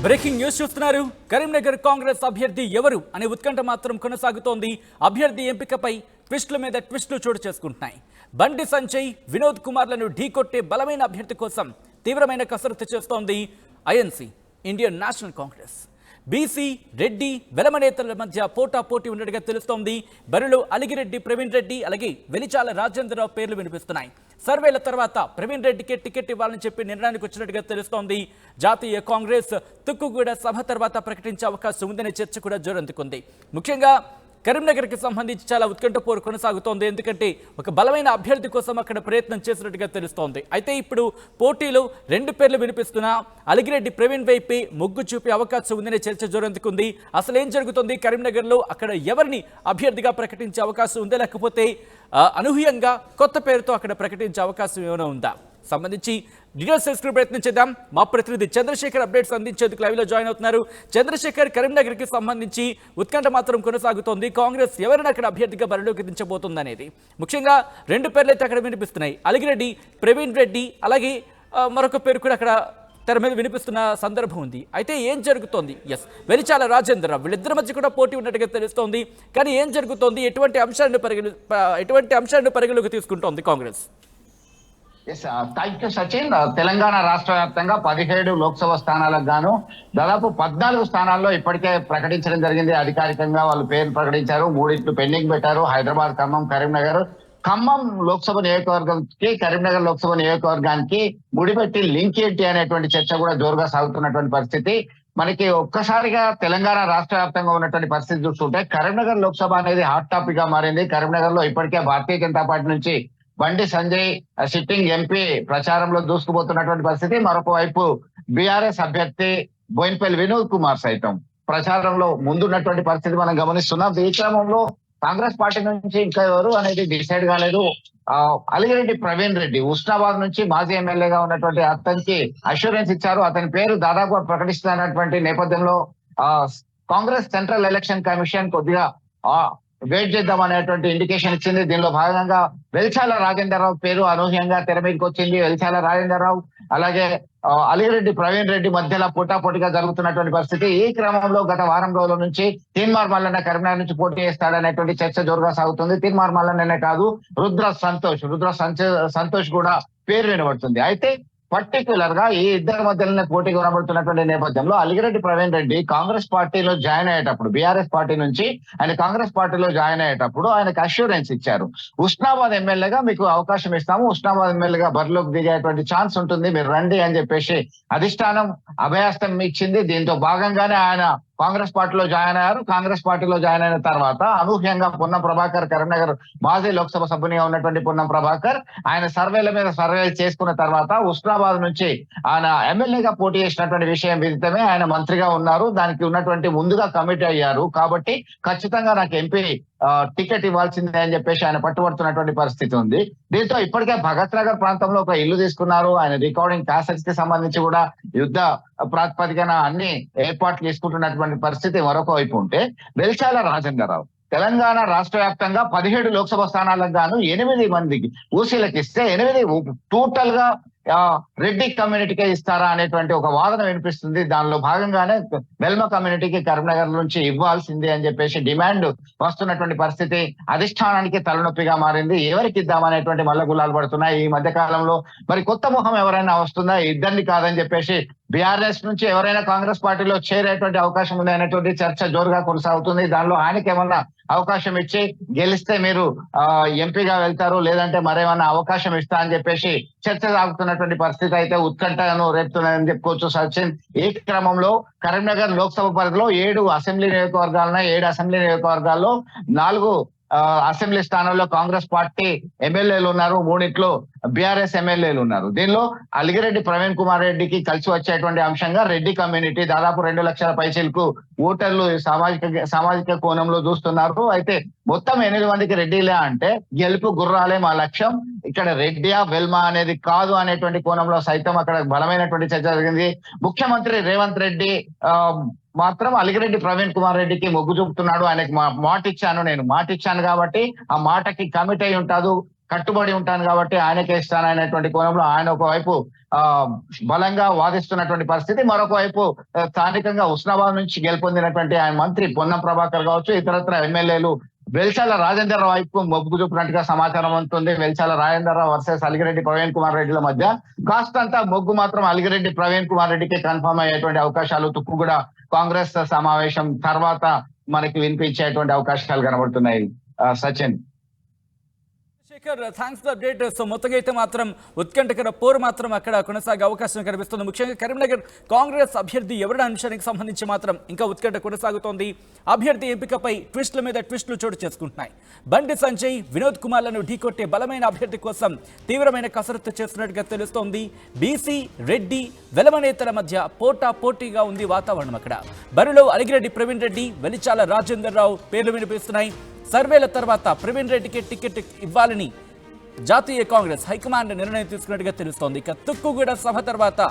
Breaking news చూస్తున్నారు. కరీంనగర్ కాంగ్రెస్ అభ్యర్థి ఎవరు అనే ఉత్కంఠ మాత్రం కొనసాగుతోంది. అభ్యర్థి ఎంపికపై ట్విస్టుల మీద ట్విస్టులు చోటు చేసుకుంటున్నాయి. బండి సంజయ్, వినోద్ కుమార్లను ఢీకొట్టే బలమైన అభ్యర్థి కోసం తీవ్రమైన కసరత్తు చేస్తోంది INC, Indian national Congress. BC, Reddy, Velama నేతల మధ్య పోటాపోటీ ఉన్నట్టుగా తెలుస్తోంది. బరిలో అలిగిరెడ్డి ప్రవీణ్ రెడ్డి, అలాగే వెలిచాల రాజేంద్రరావు పేర్లు వినిపిస్తున్నాయి. సర్వేల తర్వాత ప్రవీణ్ రెడ్డికి టికెట్ ఇవ్వాలని చెప్పి నిర్ణయానికి వచ్చినట్టుగా తెలుస్తోంది. జాతీయ కాంగ్రెస్ తుక్కుగూడ సభ తర్వాత ప్రకటించే అవకాశం ఉందనే చర్చ కూడా జోరందుకుంది. ముఖ్యంగా కరీంనగర్కి సంబంధించి చాలా ఉత్కంఠ పోరు కొనసాగుతోంది. ఎందుకంటే ఒక బలమైన అభ్యర్థి కోసం అక్కడ ప్రయత్నం చేసినట్టుగా తెలుస్తోంది. అయితే ఇప్పుడు పోటీలో రెండు పేర్లు వినిపిస్తున్నా అలిగిరెడ్డి ప్రవీణ్ వైపే మొగ్గు చూపే అవకాశం ఉందనే చర్చ జోరందుకుంది. అసలు ఏం జరుగుతుంది కరీంనగర్లో? అక్కడ ఎవరిని అభ్యర్థిగా ప్రకటించే అవకాశం ఉందా, లేకపోతే అనూహ్యంగా కొత్త పేరుతో అక్కడ ప్రకటించే అవకాశం ఏమైనా ఉందా? సంబంధించి డీటెయిల్స్ తెలుసుకునే ప్రయత్నం చేద్దాం. మా ప్రతినిధి చంద్రశేఖర్ అప్డేట్స్ అందించేందుకు లైవ్లో జాయిన్ అవుతున్నారు. చంద్రశేఖర్, కరీంనగర్కి సంబంధించి ఉత్కంఠ మాత్రం కొనసాగుతోంది. కాంగ్రెస్ ఎవరిని అక్కడ అభ్యర్థిగా బరిలోకి దించబోతుంది అనేది ముఖ్యంగా రెండు పేర్లు అయితే అక్కడ వినిపిస్తున్నాయి. అలిగిరెడ్డి ప్రవీణ్ రెడ్డి, అలాగే మరొక పేరు కూడా అక్కడ తెర మీద వినిపిస్తున్న సందర్భం ఉంది. అయితే ఏం జరుగుతోంది? వెలిచాల రాజేంద్రరావు, వీళ్ళిద్దరి మధ్య కూడా పోటీ ఉన్నట్టుగా తెలుస్తోంది. కానీ ఏం జరుగుతోంది? ఎటువంటి అంశాలను పరిగణలోకి తీసుకుంటోంది కాంగ్రెస్? Thank you Sachin. తెలంగాణ రాష్ట్ర వ్యాప్తంగా 17 లోక్సభ స్థానాలకు గాను దాదాపు 14 స్థానాల్లో ఇప్పటికే ప్రకటించడం జరిగింది. అధికారికంగా వాళ్ళు పేరు ప్రకటించారు. 3 పెండింగ్ పెట్టారు. హైదరాబాద్, ఖమ్మం, కరీంనగర్. ఖమ్మం లోక్సభ నియోజకవర్గానికి, కరీంనగర్ లోక్సభ నియోజకవర్గానికి ముడిపెట్టి లింక్ ఏంటి అనేటువంటి చర్చ కూడా జోరుగా సాగుతున్నటువంటి పరిస్థితి. మనకి ఒక్కసారిగా తెలంగాణ రాష్ట్ర వ్యాప్తంగా ఉన్నటువంటి పరిస్థితి చూస్తుంటే కరీంనగర్ లోక్సభ అనేది హాట్ టాపిక్ గా మారింది. కరీంనగర్ లో ఇప్పటికే భారతీయ జనతా పార్టీ నుంచి బండి సంజయ్ సిట్టింగ్ ఎంపీ ప్రచారంలో దూసుకుపోతున్నటువంటి పరిస్థితి. మరొక వైపు బీఆర్ఎస్ అభ్యర్థి బోయినపల్లి వినోద్ కుమార్ సైతం ప్రచారంలో ముందున్నటువంటి పరిస్థితి మనం గమనిస్తున్నాం. ఈ క్రమంలో కాంగ్రెస్ పార్టీ నుంచి ఇంకా ఎవరు అనేది డిసైడ్ కాలేదు. అలిగిరెడ్డి ప్రవీణ్ రెడ్డి హుస్నాబాద్ నుంచి మాజీ ఎమ్మెల్యేగా ఉన్నటువంటి అతనికి అష్యూరెన్స్ ఇచ్చారు. అతని పేరు దాదాపు ప్రకటిస్తున్నటువంటి నేపథ్యంలో కాంగ్రెస్ సెంట్రల్ ఎలక్షన్ కమిషన్ కొద్దిగా వెయిట్ చేద్దాం అనేటువంటి ఇండికేషన్ ఇచ్చింది. దీనిలో భాగంగా వెలిచాల రాజేంద్రరావు పేరు అనూహ్యంగా తెర మీదకి వచ్చింది. వెలిచాల రాజేంద్రరావు అలాగే అలిగిరెడ్డి ప్రవీణ్ రెడ్డి మధ్యలో పోటాపోటీగా జరుగుతున్నటువంటి పరిస్థితి. ఈ క్రమంలో గత వారం రోజుల నుంచి తీన్మార్ మల్లన్న కరీంనగర్ నుంచి పోటీ చేస్తాడనేటువంటి చర్చ జోరుగా సాగుతుంది. తీన్మార్ మల్లన్ననే కాదు, రుద్ర సంతోష్ కూడా పేరు వినబడుతుంది. అయితే పర్టికులర్ గా ఈ ఇద్దరి మధ్యలోనే పోటీ కనబడుతున్నటువంటి నేపథ్యంలో అలిగిరెడ్డి ప్రవీణ్ రెడ్డి కాంగ్రెస్ పార్టీలో జాయిన్ అయ్యేటప్పుడు, బీఆర్ఎస్ పార్టీ నుంచి ఆయన కాంగ్రెస్ పార్టీలో జాయిన్ అయ్యేటప్పుడు ఆయనకు అష్యూరెన్స్ ఇచ్చారు. హుస్నాబాద్ ఎమ్మెల్యేగా మీకు అవకాశం ఇస్తాము, హుస్నాబాద్ ఎమ్మెల్యేగా బరిలోకి దిగేటువంటి ఛాన్స్ ఉంటుంది, మీరు రండి అని చెప్పేసి అధిష్టానం అభయాస్తం ఇచ్చింది. దీంతో భాగంగానే ఆయన కాంగ్రెస్ పార్టీలో జాయిన్ అయ్యారు. కాంగ్రెస్ పార్టీలో జాయిన్ అయిన తర్వాత అనూహ్యంగా పొన్నం ప్రభాకర్, కరీంనగర్ మాజీ లోక్సభ సభ్యునిగా ఉన్నటువంటి పొన్నం ప్రభాకర్ ఆయన సర్వేల మీద సర్వేలు చేసుకున్న తర్వాత హుస్నాబాద్ నుంచి ఆయన ఎమ్మెల్యేగా పోటీ చేసినటువంటి విషయం విదితమే. ఆయన మంత్రిగా ఉన్నారు, దానికి ఉన్నటువంటి ముందుగా కమిటీ అయ్యారు. కాబట్టి ఖచ్చితంగా నాకు ఎంపీ టికెట్ ఇవ్వాల్సిందే అని చెప్పేసి ఆయన పట్టుబడుతున్నటువంటి పరిస్థితి ఉంది. దీంతో ఇప్పటికే భగత్ నగర్ ప్రాంతంలో ఒక ఇల్లు తీసుకున్నారు. ఆయన రికార్డింగ్ క్యాసెట్స్ కి సంబంధించి కూడా యుద్ధ ప్రాతిపదికన అన్ని ఏర్పాట్లు తీసుకుంటున్నటువంటి పరిస్థితి మరొక వైపు ఉంటే, వెలిచాల రాజేంద్రరావు తెలంగాణ రాష్ట్ర వ్యాప్తంగా 17 లోక్సభ స్థానాలకు గాను 8 మందికి ఊసీలకు ఇస్తే 8 టోటల్ గా రెడ్డి కమ్యూనిటీకే ఇస్తారా అనేటువంటి ఒక వాదన వినిపిస్తుంది. దానిలో భాగంగానే వెల్మ కమ్యూనిటీకి కరీంనగర్ నుంచి ఇవ్వాల్సిందే అని చెప్పేసి డిమాండ్ వస్తున్నటువంటి పరిస్థితి అధిష్టానానికి తలనొప్పిగా మారింది. ఎవరికి ఇద్దామనేటువంటి మల్ల గుల్లాలు పడుతున్నాయి ఈ మధ్య కాలంలో. మరి కొత్త ముఖం ఎవరైనా వస్తుందా? ఇద్దరిని కాదని చెప్పేసి బీఆర్ఎస్ నుంచి ఎవరైనా కాంగ్రెస్ పార్టీలో చేరేటువంటి అవకాశం ఉంది అనేటువంటి చర్చ జోరుగా కొనసాగుతుంది. దానిలో ఆయనకి ఏమన్నా అవకాశం ఇచ్చి గెలిస్తే మీరు ఎంపీగా వెళ్తారు, లేదంటే మరేమన్నా అవకాశం ఇస్తా అని చెప్పేసి చర్చ సాగుతున్నటువంటి పరిస్థితి అయితే ఉత్కంఠను రేపుతున్నాయని చెప్పుకోవచ్చు సచిన్. ఈ క్రమంలో కరీంనగర్ లోక్సభ పరిధిలో 7 అసెంబ్లీ నియోజకవర్గాలున్నాయి. 7 అసెంబ్లీ నియోజకవర్గాల్లో 4 అసెంబ్లీ స్థానంలో కాంగ్రెస్ పార్టీ ఎమ్మెల్యేలు ఉన్నారు, 3 బీఆర్ఎస్ ఎమ్మెల్యేలు ఉన్నారు. దీనిలో అలిగిరెడ్డి ప్రవీణ్ కుమార్ రెడ్డికి కలిసి వచ్చేటువంటి అంశంగా రెడ్డి కమ్యూనిటీ దాదాపు 2 లక్షల పైచీలకు ఓటర్లు సామాజిక కోణంలో చూస్తున్నారు. అయితే మొత్తం 8 మందికి రెడ్డిలే అంటే గెలుపు గుర్రాలే మా లక్ష్యం, ఇక్కడ రెడ్డియా వెల్మా అనేది కాదు అనేటువంటి కోణంలో సైతం అక్కడ బలమైనటువంటి చర్చ జరిగింది. ముఖ్యమంత్రి రేవంత్ రెడ్డి మాత్రం అలిగిరెడ్డి ప్రవీణ్ కుమార్ రెడ్డికి మొగ్గు చూపుతున్నాడు. ఆయనకి మాట ఇచ్చాను కాబట్టి ఆ మాటకి కమిట్ అయి ఉంటాడు, కట్టుబడి ఉంటాను కాబట్టి ఆయనకే ఇస్తాననేటువంటి కోణంలో ఆయన ఒకవైపు బలంగా వాదిస్తున్నటువంటి పరిస్థితి, మరొక వైపు స్థానికంగా ఉస్నాబాద్ నుంచి గెలుపొందినటువంటి ఆయన మంత్రి పొన్నం ప్రభాకర్ కావచ్చు, ఇతరత్ర ఎమ్మెల్యేలు వెల్చాల రాజేందర్ వైపు మొగ్గు చూపినట్టుగా సమాచారం ఉంటుంది. వెల్చాల రాజేందర్ వర్సెస్ అలిగిరెడ్డి ప్రవీణ్ కుమార్ రెడ్డిల మధ్య కాస్తంతా మొగ్గు మాత్రం అలిగిరెడ్డి ప్రవీణ్ కుమార్ రెడ్డికి కన్ఫర్మ్ అయ్యేటువంటి అవకాశాలు తుక్కుగూడ కాంగ్రెస్ సమావేశం తర్వాత మనకి వినిపించేటువంటి అవకాశాలు కనబడుతున్నాయి. Sachin, Shekhar, thanks for update. So మొత్తంగా అయితే మాత్రం ఉత్కంఠకర పోరు మాత్రం అక్కడ కొనసాగే అవకాశం కనిపిస్తుంది. ముఖ్యంగా కరీంనగర్ కాంగ్రెస్ అభ్యర్థి ఎవరి అంశానికి సంబంధించి మాత్రం ఇంకా ఉత్కంఠ కొనసాగుతోంది. అభ్యర్థి ఎంపికపై ట్విస్టుల మీద ట్విస్టులు చోటు చేసుకుంటున్నాయి. బండి సంజయ్, వినోద్ కుమార్లను ఢీకొట్టే బలమైన అభ్యర్థి కోసం తీవ్రమైన కసరత్తు చేస్తున్నట్టుగా తెలుస్తోంది. బీసీ, రెడ్డి, వెలమనేతల మధ్య పోటాపోటీగా ఉంది వాతావరణం. అక్కడ బరిలో అలిగిరెడ్డి ప్రవీణ్ రెడ్డి, వెలిచాల రాజేందర్ రావు పేర్లు వినిపిస్తున్నాయి. సర్వేల తర్వాత ప్రవీణ్ రెడ్డికి టికెట్ ఇవ్వాలని జాతీయ కాంగ్రెస్ హైకమాండ్ నిర్ణయం తీసుకున్నట్టుగా తెలుస్తోంది. ఇక తుక్కుగూడ సభ తర్వాత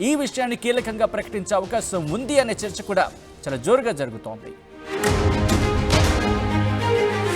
ఈ విషయాన్ని కీలకంగా ప్రకటించే అవకాశం ఉంది అనే చర్చ కూడా చాలా జోరుగా జరుగుతోంది.